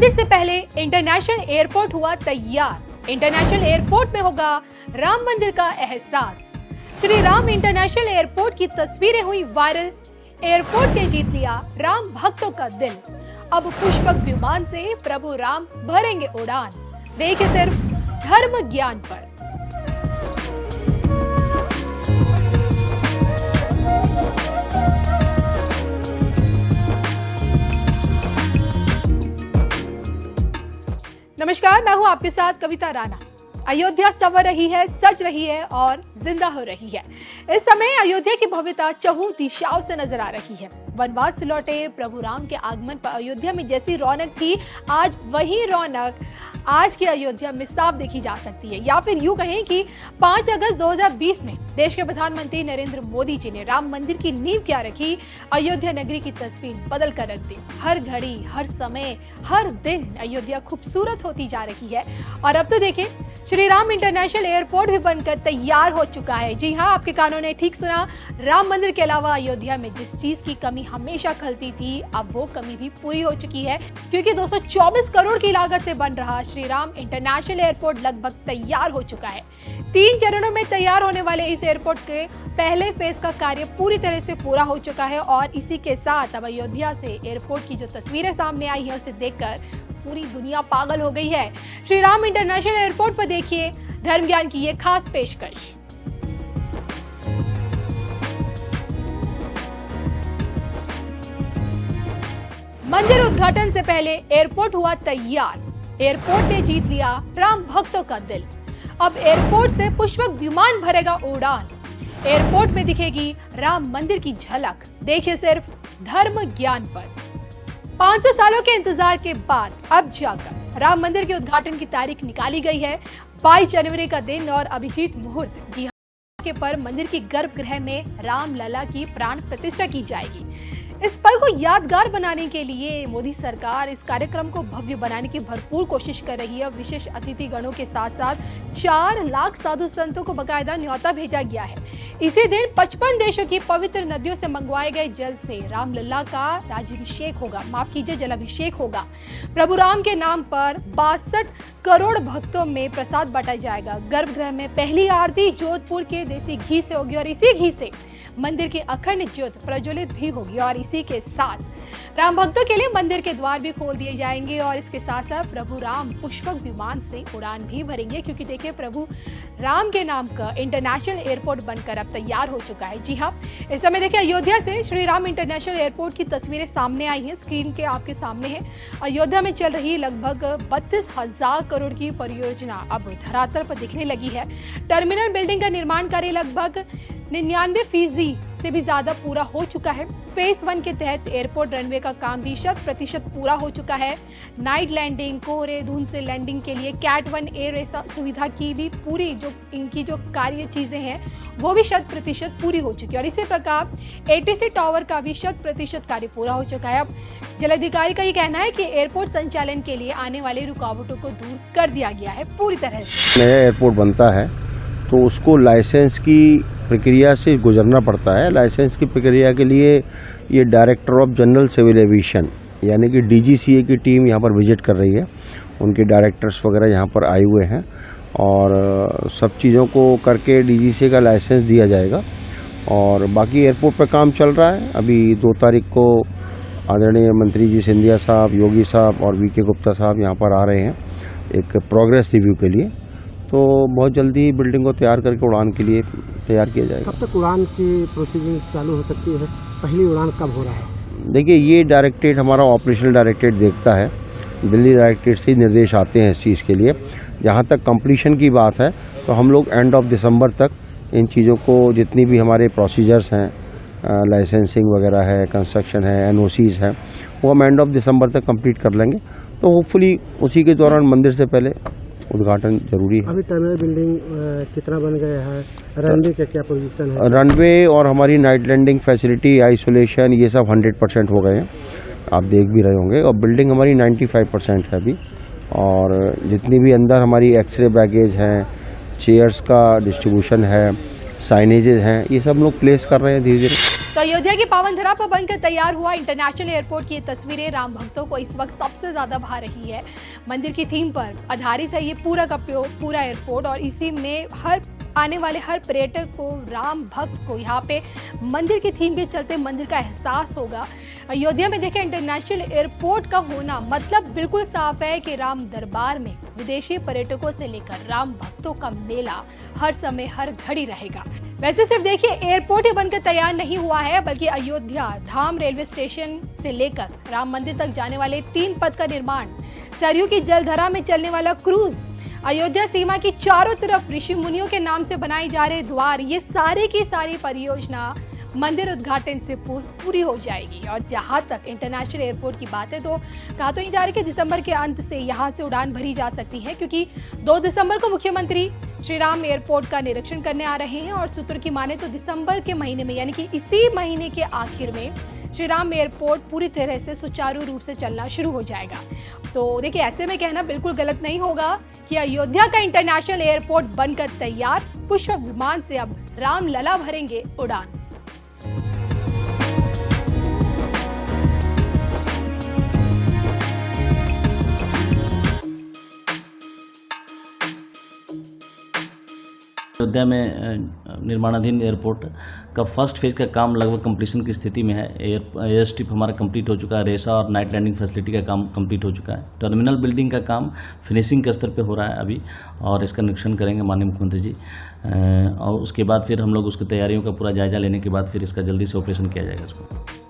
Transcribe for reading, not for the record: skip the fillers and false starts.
मंदिर से पहले इंटरनेशनल एयरपोर्ट हुआ तैयार। इंटरनेशनल एयरपोर्ट में होगा राम मंदिर का एहसास। श्री राम इंटरनेशनल एयरपोर्ट की तस्वीरें हुई वायरल। एयरपोर्ट ने जीत लिया राम भक्तों का दिल। अब पुष्पक विमान से प्रभु राम भरेंगे उड़ान। देखिए सिर्फ धर्म ज्ञान पर। नमस्कार, मैं हूं आपके साथ कविता राणा। अयोध्या संवर रही है, सज रही है और जिंदा हो रही है। इस समय अयोध्या की भव्यता चहुं दिशाओं से नजर आ रही है। वनवास से लौटे प्रभु राम के आगमन पर अयोध्या में जैसी रौनक थी, आज वही रौनक आज की अयोध्या में साफ देखी जा सकती है। या फिर यूं कहें कि 5 अगस्त 2020 में देश के प्रधानमंत्री नरेंद्र मोदी जी ने राम मंदिर की नींव क्या रखी, अयोध्या नगरी की तस्वीर बदल कर रख दी। हर घड़ी, हर समय, हर दिन अयोध्या खूबसूरत होती जा रही है। और अब तो देखिए, श्री राम इंटरनेशनल एयरपोर्ट भी बनकर तैयार हो चुका है। जी हाँ, आपके कानों ने ठीक सुना। राम मंदिर के अलावा अयोध्या में जिस चीज की कमी हमेशा खलती थी, अब वो कमी भी पूरी हो चुकी है, क्योंकि 224 करोड़ की लागत से बन रहा श्री राम इंटरनेशनल एयरपोर्ट लगभग तैयार हो चुका है। 3 चरणों में तैयार होने वाले इस एयरपोर्ट के पहले फेज का कार्य पूरी तरह से पूरा हो चुका है। और इसी के साथ अब अयोध्या से एयरपोर्ट की जो तस्वीरें सामने आई है, उसे देखकर पूरी दुनिया पागल हो गई है। श्री राम इंटरनेशनल एयरपोर्ट पर देखिए धर्म ज्ञान की ये खास पेशकश। मंदिर उद्घाटन से पहले एयरपोर्ट हुआ तैयार। एयरपोर्ट ने जीत लिया राम भक्तों का दिल। अब एयरपोर्ट से पुष्पक विमान भरेगा उड़ान। एयरपोर्ट में दिखेगी राम मंदिर की झलक। देखिए सिर्फ धर्म ज्ञान पर। 500 सालों के इंतजार के बाद अब जाकर राम मंदिर के उद्घाटन की तारीख निकाली गई है। 22 जनवरी का दिन और अभिजीत मुहूर्त। जी के पर मंदिर की गर्भगृह में राम लला की प्राण प्रतिष्ठा की जाएगी। इस पल को यादगार बनाने के लिए मोदी सरकार इस कार्यक्रम को भव्य बनाने की भरपूर कोशिश कर रही है। विशेष अतिथि गणों के साथ साथ 4 लाख साधु संतों को बकायदा न्योता भेजा गया है। इसी दिन 55 देशों की पवित्र नदियों से मंगवाए गए जल से रामलला का राज्याभिषेक होगा। माफ कीजिए, जलाभिषेक होगा। प्रभु राम के नाम पर 62 करोड़ भक्तों में प्रसाद बांटा जाएगा। गर्भगृह में पहली आरती जोधपुर के देसी घी से होगी और इसी घी से मंदिर की अखंड ज्योत प्रज्वलित भी होगी। और इसी के साथ राम भक्तों के लिए मंदिर के द्वार भी खोल दिए जाएंगे। और इसके साथ साथ प्रभु राम पुष्पक विमान से उड़ान भी भरेंगे, क्योंकि देखिए प्रभु राम के नाम का इंटरनेशनल एयरपोर्ट बनकर अब तैयार हो चुका है। जी हाँ, इस समय देखिए अयोध्या से श्री राम इंटरनेशनल एयरपोर्ट की तस्वीरें सामने आई हैं। स्क्रीन के आपके सामने है। अयोध्या में चल रही लगभग 32,000 करोड़ की परियोजना अब धरातल पर दिखने लगी है। टर्मिनल बिल्डिंग का निर्माण कार्य लगभग 99% से भी ज्यादा पूरा हो चुका है। फेज 1 के तहत एयरपोर्ट रनवे का काम भी 100% पूरा हो चुका है। नाइट लैंडिंग, कोहरे धुंध से लैंडिंग के लिए कैट 1 एयर सुविधा की भी पूरी जो इनकी जो कार्य चीजें हैं वो भी 100% पूरी हो चुकी है। और इसी प्रकार ATC टावर का भी 100% कार्य पूरा हो चुका है। अब जलाधिकारी का ये कहना है कि एयरपोर्ट संचालन के लिए आने वाली रुकावटों को दूर कर दिया गया है पूरी तरह से। नया एयरपोर्ट बनता है तो उसको लाइसेंस की प्रक्रिया से गुजरना पड़ता है। लाइसेंस की प्रक्रिया के लिए ये director of general civil aviation यानी कि DGCA की टीम यहाँ पर विजिट कर रही है। उनके डायरेक्टर्स वगैरह यहाँ पर आए हुए हैं और सब चीज़ों को करके DGCA का लाइसेंस दिया जाएगा। और बाकी एयरपोर्ट पर काम चल रहा है। अभी 2 तारीख को आदरणीय मंत्री जी सिंधिया साहब, योगी साहब और VK गुप्ता साहब यहाँ पर आ रहे हैं एक प्रोग्रेस रिव्यू के लिए। तो बहुत जल्दी बिल्डिंग को तैयार करके उड़ान के लिए तैयार किया जाएगा। कब तक उड़ान की प्रोसीजर चालू हो सकती है? पहली उड़ान कब हो रहा है? देखिए, ये डायरेक्टरेट हमारा ऑपरेशनल डायरेक्टरेट देखता है। दिल्ली डायरेक्टरेट से निर्देश आते हैं इस चीज़ के लिए। जहाँ तक कंप्लीशन की बात है तो हम लोग एंड ऑफ दिसंबर तक इन चीज़ों को, जितनी भी हमारे प्रोसीजर्स हैं, लाइसेंसिंग वगैरह है, कंस्ट्रक्शन है, NOCs है, वो हम एंड ऑफ दिसंबर तक कंप्लीट कर लेंगे। तो होपफुली उसी के दौरान मंदिर से पहले उद्घाटन जरूरी है। अभी टर्मिनल बिल्डिंग कितना बन गया है? रनवे का क्या पोजीशन है? रनवे और हमारी नाइट लैंडिंग फैसिलिटी, आइसोलेशन, ये सब 100% हो गए हैं। आप देख भी रहे होंगे। और बिल्डिंग हमारी 95% है अभी। और जितनी भी अंदर हमारी एक्सरे बैगेज हैं, चेयर्स का डिस्ट्रीब्यूशन है, साइनेजेस हैं, ये सब लोग प्लेस कर रहे हैं धीरे धीरे। तो अयोध्या की पावन धरा पर बनकर तैयार हुआ इंटरनेशनल एयरपोर्ट की ये तस्वीरें राम भक्तों को इस वक्त सबसे ज्यादा भा रही है। मंदिर की थीम पर आधारित है ये पूरा एयरपोर्ट और इसी में हर आने वाले हर पर्यटक को, राम भक्त को यहाँ पे मंदिर की थीम के चलते मंदिर का एहसास होगा। अयोध्या में देखें इंटरनेशनल एयरपोर्ट का होना मतलब बिल्कुल साफ है कि राम दरबार में विदेशी पर्यटकों से लेकर राम भक्तों का मेला हर समय हर घड़ी रहेगा। वैसे सिर्फ देखिए एयरपोर्ट ही बनकर तैयार नहीं हुआ है, बल्कि अयोध्या धाम रेलवे स्टेशन से लेकर राम मंदिर तक जाने वाले 3 पथ का निर्माण, सरयू की जलधारा में चलने वाला क्रूज, अयोध्या सीमा की चारों तरफ ऋषि मुनियों के नाम से बनाए जा रहे द्वार, ये सारे की सारी परियोजना मंदिर उद्घाटन से पूरी हो जाएगी। और जहां तक इंटरनेशनल एयरपोर्ट की बात है तो कहा तो नहीं जा रही कि दिसंबर के अंत से यहां से उड़ान भरी जा सकती है, क्योंकि 2 दिसंबर को मुख्यमंत्री श्री राम एयरपोर्ट का निरीक्षण करने आ रहे हैं और सूत्र की माने तो दिसंबर के महीने में यानी कि इसी महीने के आखिर में श्री राम एयरपोर्ट पूरी तरह से सुचारू रूप से चलना शुरू हो जाएगा। तो देखिए ऐसे में कहना बिल्कुल गलत नहीं होगा कि अयोध्या का इंटरनेशनल एयरपोर्ट बनकर तैयार, पुष्पक विमान से अब राम लला भरेंगे उड़ान। अयोध्या में निर्माणाधीन एयरपोर्ट का फर्स्ट फेज का काम लगभग कंप्लीशन की स्थिति में है। एयर स्ट्रिप हमारा कंप्लीट हो चुका है, रेसा और नाइट लैंडिंग फैसिलिटी का काम कंप्लीट हो चुका है। टर्मिनल बिल्डिंग का काम फिनिशिंग के स्तर पे हो रहा है अभी, और इसका निरीक्षण करेंगे माननीय मुख्यमंत्री जी, और उसके बाद फिर हम लोग उसकी तैयारियों का पूरा जायजा लेने के बाद फिर इसका जल्दी से ऑपरेशन किया जाएगा इसको।